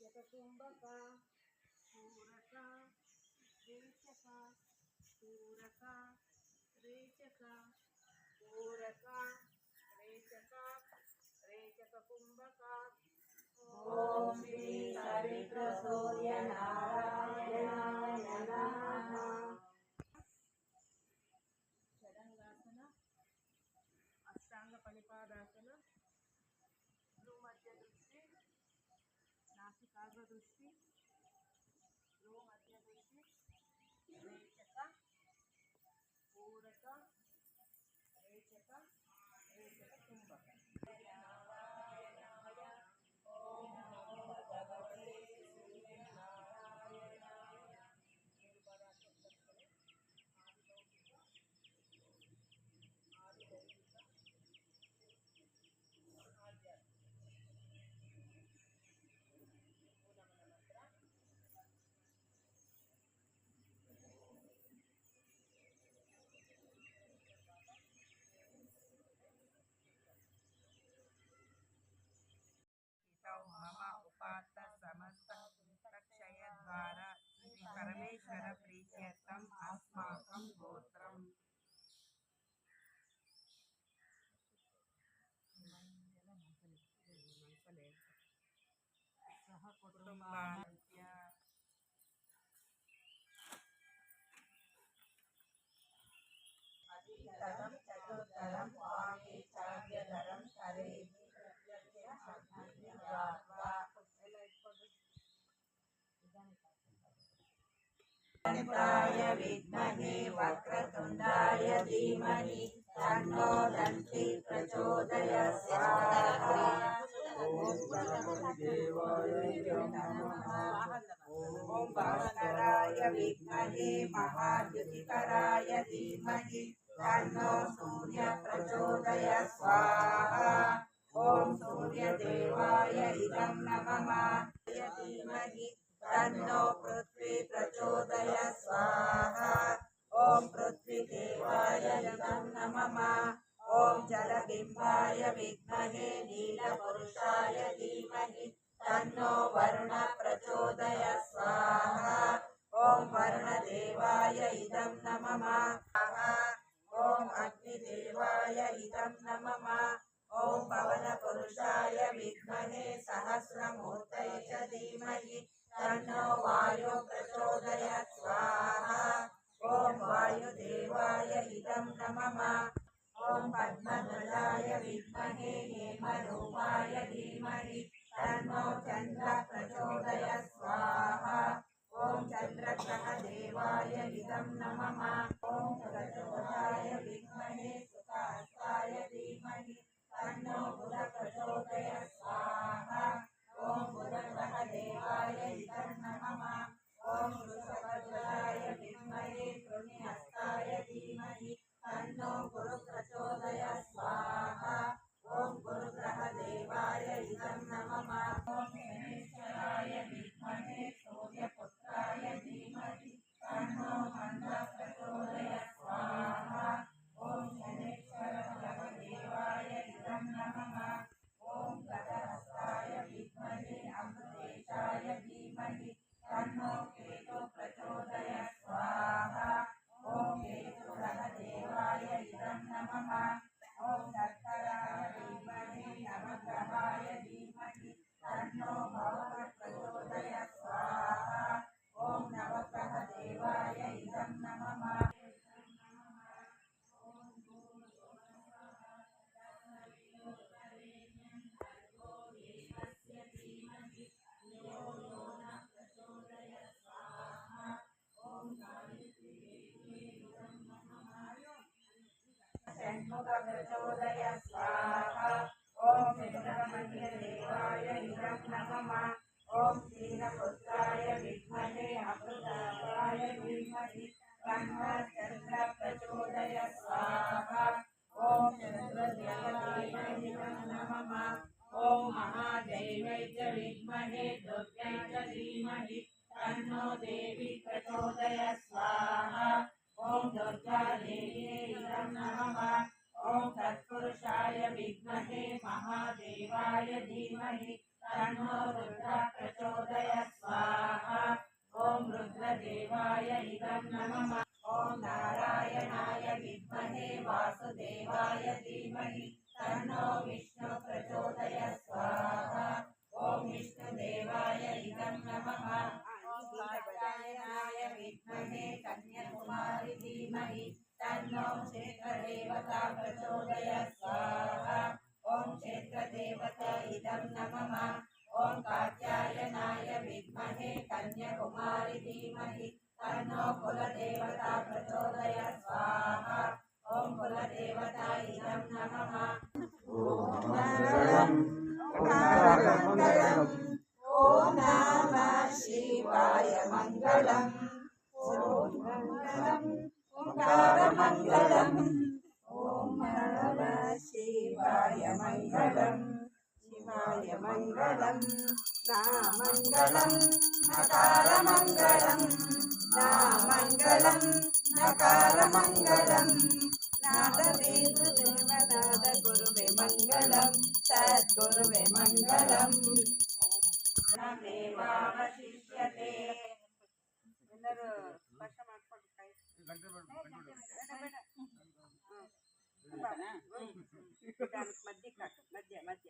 రేచక కుంభక పూరక రేచక పూరక రేచక పూరక రేచక రేచక కుంభక. ఓం శ్రీ సవిత్ర సూర్య నారాయణాయ నమః. షడంగాసన, అష్టాంగ పనిపాదాసన, భ్రూమధ్య దృష్టి, నాసికాగ్ర దృష్టి, భ్రూమధ్య దృష్టి, రేచక పూరక రేచక రేచక కుంభక. ఓం నమో భగవతే సూర్య నారాయణాయ. మూడు పదార్థం పట్టుకొని ఆదిలౌకిక, ఆదిదైవిక, ఆధ్యాత్మిక. పూనమన మంత్ర. మమ ఉపాత్త సమస్త క్షయ ద్వారా శ్రీ పరమేశ్వర ప్రీత్యర్థం అస్మాకం గోత్రం. సహ కుటుంబాన్య అధికరం చతుర్ధరం వామే చార్యధరం కరేమి గణితాయ విద్మహే వక్రతుండాయ ధీమహి తన్నో దంతి ప్రచోదయాత్. స్వాహా. ఓం గణపతిదేవాయ నమః. ఓం భాస్కరాయ విద్మహే మహాద్యుతికరాయ ధీమహి తన్నో సూర్య ప్రచోదయాత్. స్వాహా. ఓం సూర్యదేవాయ ఇదం నమః. ధీమహి తన్నో పృథ్వీ ప్రచోదయాత్. స్వాహా. ఓం పృథ్వీదేవాయ ఇదం నమః. ఓం జలబింబాయ విద్మహే నీలపురుషాయ ధీమహి తన్నో వరుణ ప్రచోదయాత్. స్వాహా. ఓం వరుణదేవాయ ఇదం నమః. ఓం అగ్నిదేవాయ ఇదం నమః. ఓం పవనపురుషాయ విద్మహే సహస్రమూర్తయే చ ధీమహి తన్నో వాయు ప్రచోదయాత్. స్వాహా. ఓం వాయుదేవాయ ఇదం నమః. ఓం పద్మధ్వజాయ విద్మహే హేమరూపాయ ధీమహి తన్నో చంద్ర ప్రచోదయాత్. స్వాహా. ఓం చంద్రగ్రహ దేవాయ ఇదం నమః. ఓం ప్రచోదయాయ విద్మహే సుఖాస్తాయ ధీమహి తన్నో బుధ ప్రచోదయాత్. స్వాహా. ఓం బుధగ్రహ దేవాయ ఇదం నమః. ఓం వృషభధ్వజాయ విద్మహే కృణిహస్తాయ ధీమహి తన్నో గురు ప్రచోదయాత్. స్వాహా. ఓం గురుగ్రహ దేవాయ ఇదం నమః. ఓం శనైశ్చరాయ విద్మహే సూర్యపుత్రాయ ధీమహి తన్నో మంద ప్రచోదయాత్. స్వాహా. ఓం శనైశ్చర గ్రహ దేవాయ ఇదం నమః. ఓం గదహస్తాయ విద్మహే అమృతేశాయ ధీమహి తన్నో కేతు ప్రచోదయాత్. స్వాహా. ఓం కేతుగ్రహ దేవాయ ఇదం నమః. ఓం శర్కరాయ విద్మహే నవగ్రహాయ ధీమహి తన్నో భవ ప్రచోదయాత్. స్వాహా. ఓం నవగ్రహ దేవాయ ఇదం నమః. షణ్ముఖ ప్రచోదయాత్. స్వాహా. ఓం చంద్రమణ్య దేవాయ ఇదం నమః. ఓం క్షీరపుత్రాయ విద్మహే అమృతాయ ధీమహి తన్నో చంద్ర ప్రచోదయాత్. స్వాహా. ఓం చంద్రదేవాయ ఇదం నమః. ఓం మహాదేవ్యై చ విద్మహే దుర్గై చ ధీమహి తన్నో దేవి ప్రచోదయాత్. స్వాహా. ఓం దుర్గాదేవ్యై ఇదం నమః. ఓం తత్పురుషాయ విద్మహే మహాదేవాయ धीमहि तन्नो रुद्रः प्रचोदयात् स्वाहा ॐ रुद्रदेवाय इदं नमः ॐ नारायणाय विद्महे वासुदेवाय धीमहि तन्नो विष्णु प्रचोदयात् स्वाहा ॐ विष्णुदेवाय इदं नमः ॐ कात्यायनाय विद्महे कन्याकुमारी धीमहि तन्नो क्षेत्रदेवता प्रचोदयात् स्वाहा ॐ क्षेत्रदेवता इदं नमः ॐ कात्यायनाय विद्महे कन्याकुमारी धीमहि तन्नो कुलदेवता प्रचोदयात् स्वाहा ॐ कुलदेवता इदं नमः मङ्गलम् ॐ नमः शिवाय मङ्गलम् ॐ मङ्गलम् ओङ्कारमङ्गलम् ॐ नमः शिवाय मङ्गलम् शिवाय मङ्गलम् नामङ्गलम् नकारमङ्गलम् नामङ्गलम् नकारमङ्गलम् नादवेदुदेवनाद गुरुवे मङ्गलम् सद्गुरुवे मङ्गलम् नमेवावशिष्यते ಎಲ್ಲರೂ ಸ್ಪಷ್ಟ ಮಾಡ್ಕೊಂಡು ಕೈ ಮಧ್ಯ ಮಧ್ಯ